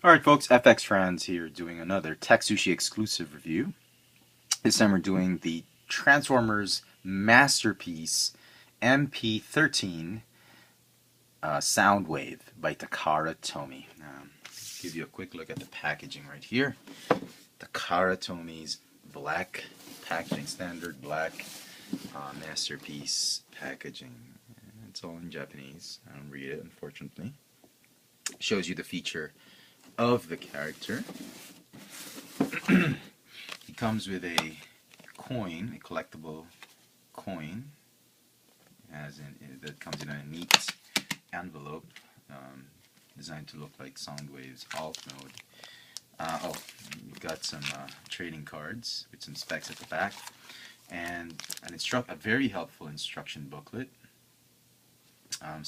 Alright folks, FX Friends here doing another TekSushi exclusive review. This time we're doing the Transformers Masterpiece MP-13 Soundwave by Takara Tomy. Give you a quick look at the packaging right here. Takara Tomy's black packaging, standard black Masterpiece packaging. It's all in Japanese. I don't read it, unfortunately. Shows you the feature of the character. He comes with a coin, a collectible coin, that comes in a neat envelope, designed to look like Soundwave's alt mode. You've got some trading cards with some specs at the back, and a very helpful instruction booklet. A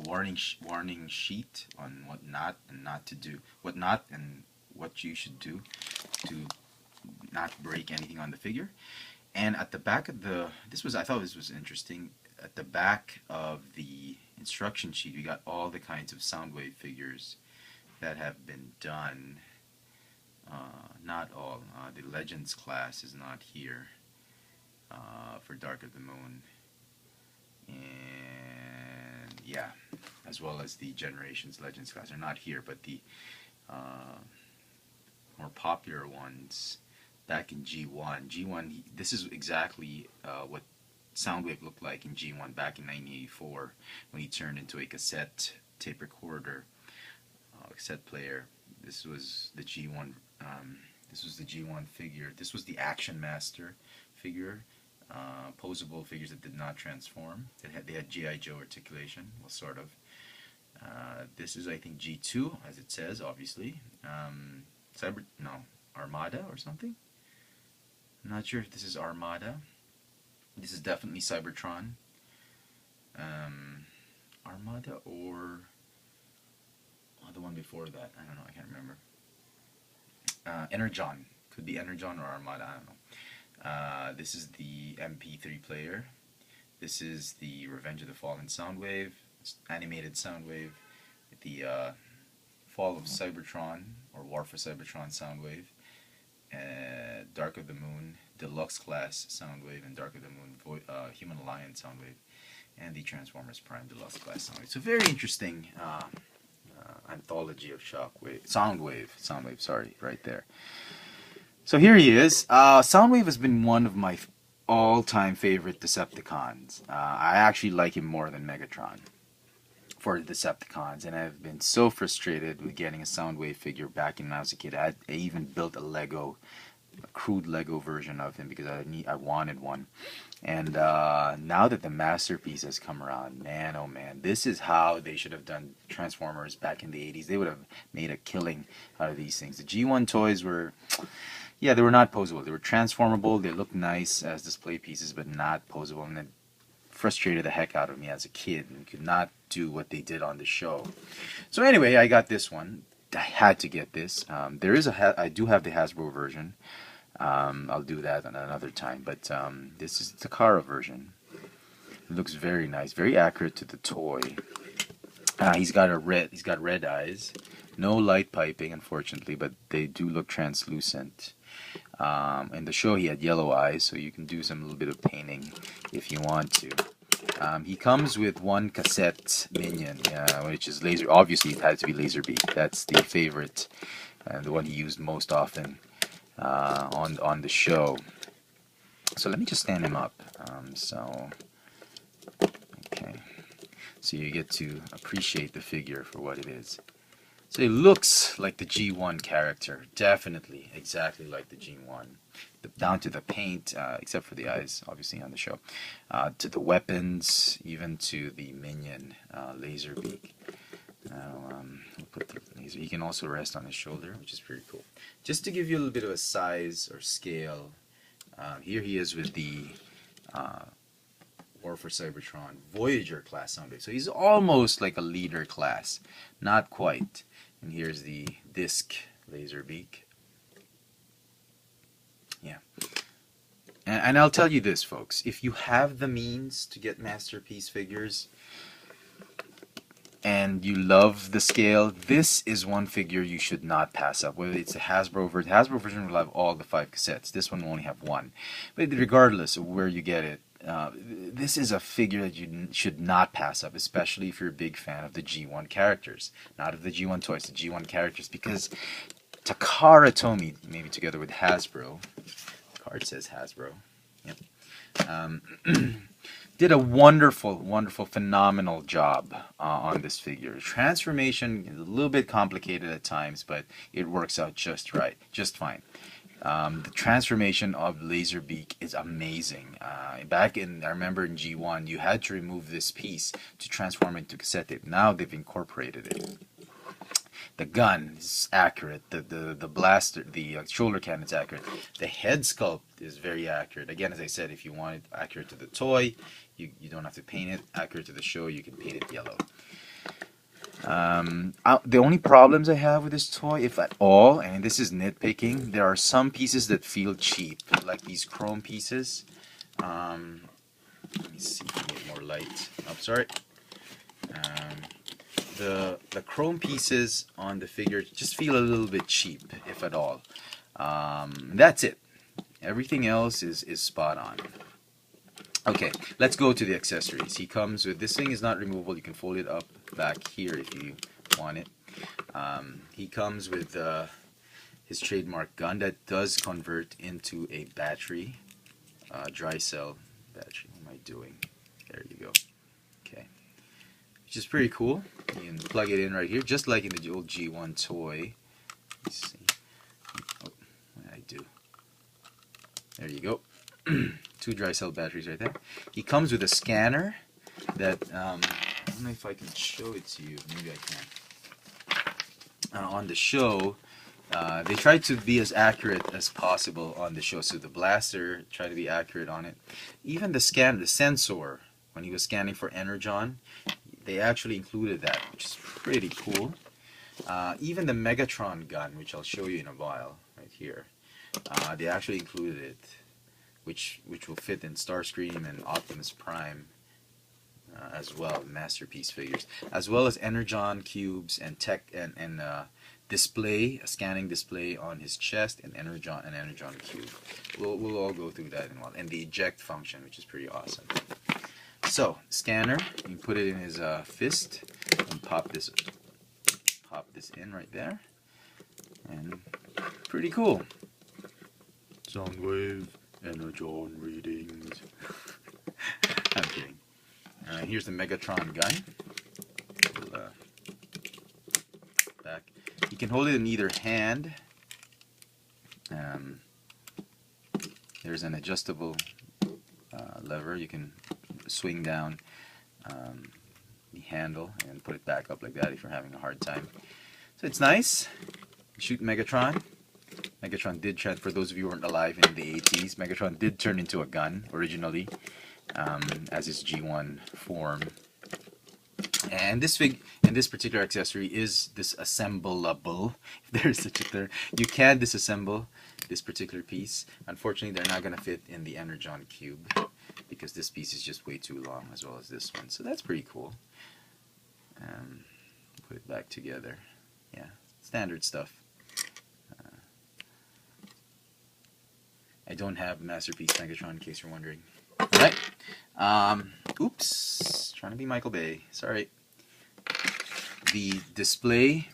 warning sheet on what not and not to do, what you should do to not break anything on the figure. And at the back of I thought this was interesting. At the back of the instruction sheet, we got all the kinds of Soundwave figures that have been done. Not all. The Legends class is not here for Dark of the Moon. And yeah, as well as the Generations Legends class are not here, but the more popular ones back in G1. This is exactly what Soundwave looked like in G1 back in 1984 when he turned into a cassette tape recorder, cassette player. This was the G1. This was the G1 figure. This was the Action Master figure. Posable figures that did not transform. They had G.I. Joe articulation, well, sort of. This is, I think, G2, as it says, obviously. Armada or something? I'm not sure if this is Armada. This is definitely Cybertron. Armada or the one before that. I don't know, I can't remember. Energon. Could be Energon or Armada, I don't know. This is the MP3 player. This is the Revenge of the Fallen Soundwave, animated Soundwave, the Fall of Cybertron, or War for Cybertron Soundwave, Dark of the Moon, Deluxe Class Soundwave, and Dark of the Moon Human Alliance Soundwave, and the Transformers Prime Deluxe Class Soundwave. So very interesting anthology of Soundwave, sorry, right there. So here he is. Soundwave has been one of my all-time favorite Decepticons. I actually like him more than Megatron for the Decepticons, and I've been so frustrated with getting a Soundwave figure back when I was a kid. I even built a crude Lego version of him because I wanted one. And now that the Masterpiece has come around, man, oh man, this is how they should have done Transformers back in the 80s. They would have made a killing out of these things. The G1 toys were... yeah, they were not posable. They were transformable. They looked nice as display pieces, but not posable. And it frustrated the heck out of me as a kid and could not do what they did on the show. So anyway, I got this one. I had to get this. I do have the Hasbro version. I'll do that on another time. But this is the Takara version. It looks very nice, very accurate to the toy. He's got red eyes. No light piping, unfortunately, but they do look translucent. In the show, he had yellow eyes, so you can do some little bit of painting if you want to. He comes with one cassette minion, which is laser. Obviously, it had to be Laserbeak. That's the favorite, the one he used most often on the show. So let me just stand him up. Okay. So you get to appreciate the figure for what it is. So it looks like the G1 character, definitely, exactly like the G1. Down to the paint, except for the eyes, obviously, on the show. To the weapons, even to the minion, Laserbeak. We'll put the laser. He can also rest on his shoulder, which is pretty cool. Just to give you a little bit of a size or scale, here he is with the War for Cybertron Voyager class Soundwave. So he's almost like a leader class, not quite. And here's the disc Laserbeak. Yeah. And I'll tell you this, folks. If you have the means to get Masterpiece figures, and you love the scale, this is one figure you should not pass up. Whether it's a Hasbro version, Hasbro version will have all the 5 cassettes. This one will only have 1. But regardless of where you get it, this is a figure that you should not pass up, especially if you're a big fan of the G1 characters. Not of the G1 toys, the G1 characters, because Takara Tomy, maybe together with Hasbro, the card says Hasbro, yep, did a wonderful, phenomenal job on this figure. Transformation is a little bit complicated at times, but it works out just right, just fine. The transformation of Laserbeak is amazing. I remember in G1, you had to remove this piece to transform it into cassette tape. Now they've incorporated it. The gun is accurate. The blaster, the shoulder cannon is accurate. The head sculpt is very accurate. Again, as I said, if you want it accurate to the toy, you don't have to paint it. Accurate to the show, you can paint it yellow. The only problems I have with this toy, if at all, and this is nitpicking, there are some pieces that feel cheap, like these chrome pieces. Let me see if I can get more light. Oh, sorry. The chrome pieces on the figure just feel a little bit cheap, if at all. That's it. Everything else is spot on. Okay, let's go to the accessories. He comes with, this thing is not removable. You can fold it up back here if you want it. He comes with his trademark gun that does convert into a battery, dry cell battery. What am I doing? There you go. Okay, which is pretty cool. You can plug it in right here, just like in the old G1 toy. Let's see. Oh, what did I do? There you go. 2 dry cell batteries right there. He comes with a scanner that, I don't know if I can show it to you. Maybe I can. On the show, they tried to be as accurate as possible on the show. So the blaster tried to be accurate on it. Even the sensor, when he was scanning for Energon, they actually included that, which is pretty cool. Even the Megatron gun, which I'll show you in a while, right here, they actually included it, which will fit in Starscream and Optimus Prime as well, masterpiece figures, as well as Energon cubes and display, a scanning display on his chest, and Energon cube. We'll all go through that in a while, and the eject function, which is pretty awesome. So, scanner, you can put it in his fist and pop this in right there, and pretty cool. Soundwave, Energon readings. I'm kidding. Here's the Megatron gun. Back. You can hold it in either hand. There's an adjustable lever. You can swing down the handle and put it back up like that if you're having a hard time. So it's nice. Shoot Megatron. Megatron did for those of you who weren't alive in the 80s, Megatron did turn into a gun originally as his G1 form. And this particular accessory is disassemblable, if there's such a term. You can disassemble this particular piece. Unfortunately, they're not going to fit in the Energon Cube because this piece is just way too long, as well as this one. So that's pretty cool. Put it back together. Yeah, standard stuff. I don't have Masterpiece Megatron, in case you're wondering. Alright. Oops. Trying to be Michael Bay. Sorry. The display,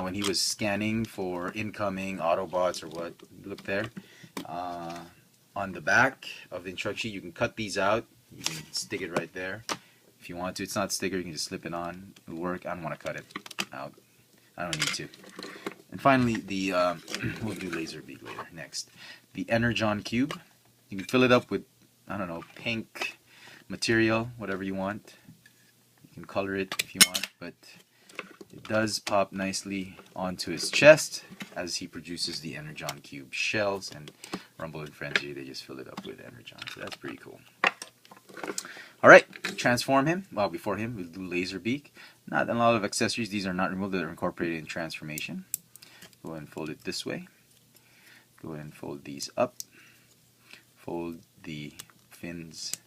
when he was scanning for incoming Autobots or what, look there. On the back of the instruction sheet, you can cut these out. You can stick it right there. If you want to, it's not a sticker, you can just slip it on. It'll work. I don't want to cut it out. I don't need to. And finally, the we'll do Laserbeak later. Next, the Energon Cube. You can fill it up with, I don't know, pink material, whatever you want. You can color it if you want, but it does pop nicely onto his chest as he produces the Energon Cube shells. And Rumble and Frenzy, they just fill it up with Energon. So that's pretty cool. Alright, transform him. Well, before him, we'll do Laserbeak. Not a lot of accessories. These are not removed. They're incorporated in transformation. Go ahead and fold it this way. Go ahead and fold these up. Fold the fins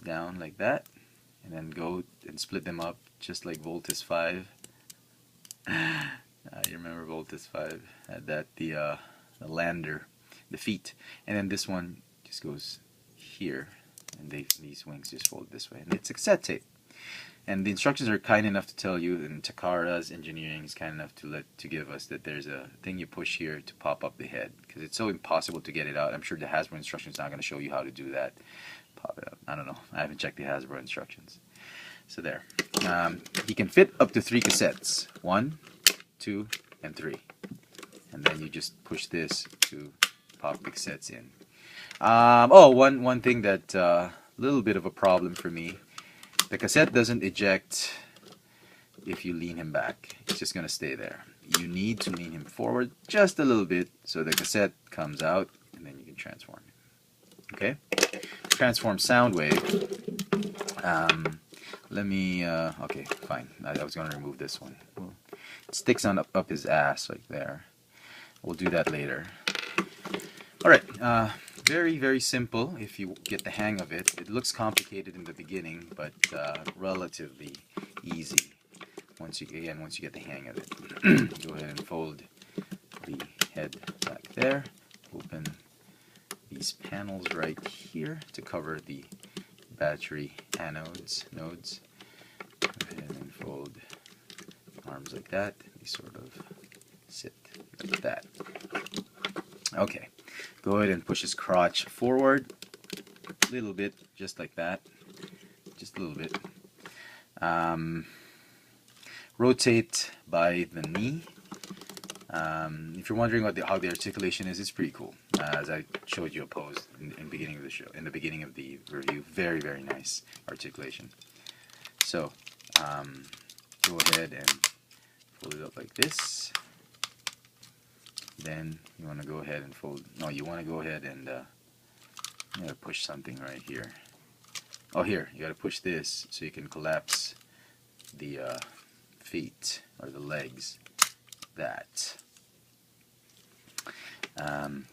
down like that. and then go and split them up just like Voltus 5. You remember Voltus 5 had that, the lander, the feet, and then this one just goes here, and these wings just fold this way, and it's a cassette tape. And the instructions are kind enough to tell you, and Takara's engineering is kind enough to give us that there's a thing you push here to pop up the head, because it's so impossible to get it out. I'm sure the Hasbro instructions not going to show you how to do that. Pop it up. I don't know. I haven't checked the Hasbro instructions. So there. He can fit up to 3 cassettes. 1, 2, and 3. And then you just push this to pop the cassettes in. One thing that little bit of a problem for me. The cassette doesn't eject if you lean him back. It's just going to stay there. You need to lean him forward just a little bit so the cassette comes out, and then you can transform it. Okay? Transform Soundwave. Let me, okay, fine. I was going to remove this one. It sticks on up his ass right there. We'll do that later. Alright, very, very simple if you get the hang of it. It looks complicated in the beginning, but relatively easy once you get the hang of it. Go ahead and fold the head back there. Open these panels right here to cover the battery nodes. Go ahead and fold arms like that. They sort of sit like that. Okay. Go ahead and push his crotch forward a little bit, just like that. Just a little bit. Rotate by the knee. If you're wondering how the articulation is, it's pretty cool. As I showed you a pose in the beginning of the show, in the beginning of the review. Very, very nice articulation. So, go ahead and fold it up like this. Then you want to go ahead and fold. No, you want to go ahead and you gotta push something right here. Oh, here you got to push this so you can collapse the feet or the legs. That.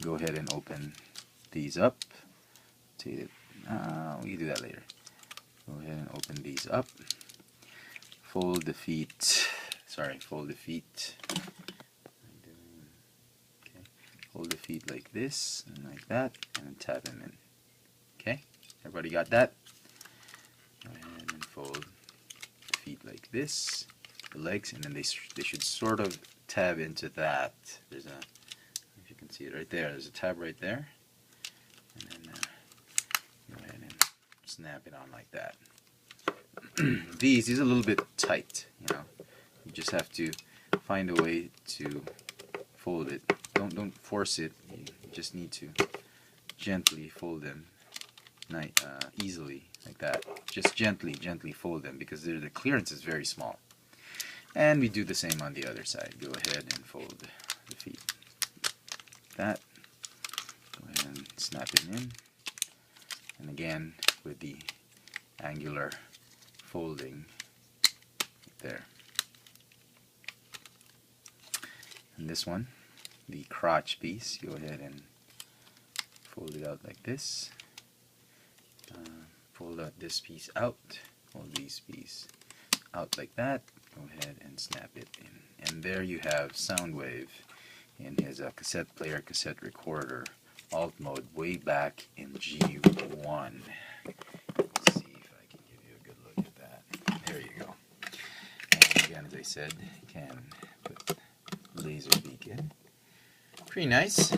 Go ahead and open these up. We can do that later. Go ahead and open these up. Fold the feet. Sorry, fold the feet. Hold the feet like this and like that, and then tap them in. Okay, everybody got that? Go ahead and fold the feet like this, the legs, and then they should sort of tab into that. There's a, if you can see it right there, there's a tab right there, and then go ahead and snap it on like that. These are a little bit tight, you know. You just have to find a way to fold it. Don't force it. You just need to gently fold them, easily like that. Just gently fold them because the clearance is very small. And we do the same on the other side. Go ahead and fold the feet. That. Go ahead and snap it in. And again with the angular folding there. And this one, the crotch piece, go ahead and fold it out like this. Fold out this piece out. Fold these piece out like that. Go ahead and snap it in. And there you have Soundwave in his cassette player, cassette recorder, alt mode, way back in G1. Let's see if I can give you a good look at that. There you go. And again, as I said, you can put laser beak in. Pretty nice.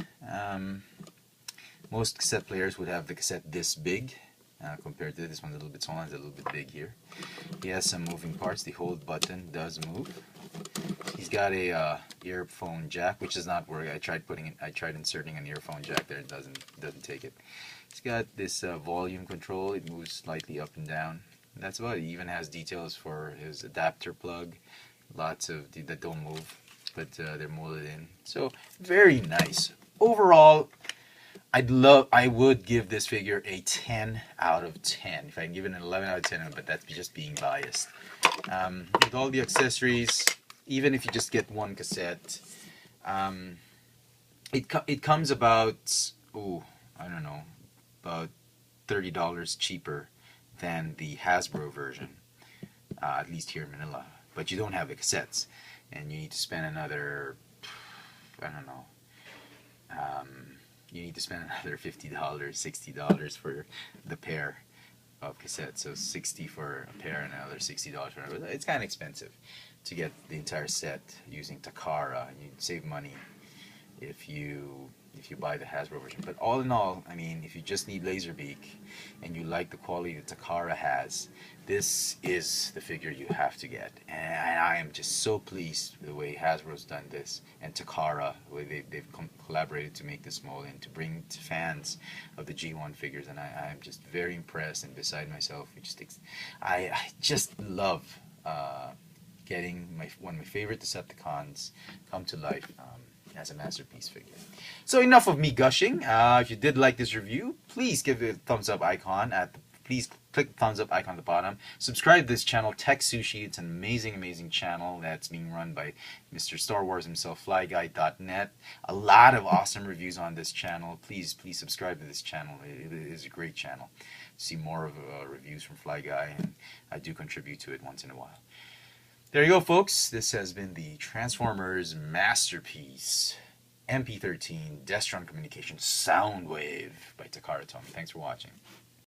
Most cassette players would have the cassette this big compared to this one. A little bit small, it's a little bit big here. He has some moving parts. The hold button does move. He's got a earphone jack, which does not work. I tried inserting an earphone jack there. It doesn't take it. He's got this volume control. It moves slightly up and down. And that's about it. He even has details for his adapter plug. Lots of that don't move, but they're molded in. So very nice. Overall, I would give this figure a 10 out of 10. If I can give it an 11 out of 10, but that's just being biased. With all the accessories, even if you just get one cassette, it comes about, I don't know, about $30 cheaper than the Hasbro version, at least here in Manila. But you don't have the cassettes, and you need to spend another, I don't know, you need to spend another $50, $60 for the pair of cassettes. So 60 for a pair and another $60 for another. It's kind of expensive to get the entire set using Takara. You'd save money if you buy the Hasbro version. But all in all, I mean, if you just need Laserbeak and you like the quality that Takara has, this is the figure you have to get. And I am just so pleased with the way Hasbro's done this, and Takara, the way they've collaborated to make this mold and to bring to fans of the G1 figures. And I'm just very impressed and beside myself. I just love getting one of my favorite Decepticons come to life as a masterpiece figure. So enough of me gushing. If you did like this review, please give it a thumbs up icon please click the thumbs up icon at the bottom. Subscribe to this channel, TekSushi. It's an amazing channel that's being run by Mr. Star Wars himself, FlyGuy.net. A lot of awesome reviews on this channel. Please subscribe to this channel. It is a great channel. See more of reviews from FlyGuy, and I do contribute to it once in a while. There you go, folks. This has been the Transformers Masterpiece MP-13 Destron Communications Soundwave by Takara Tomy. Thanks for watching.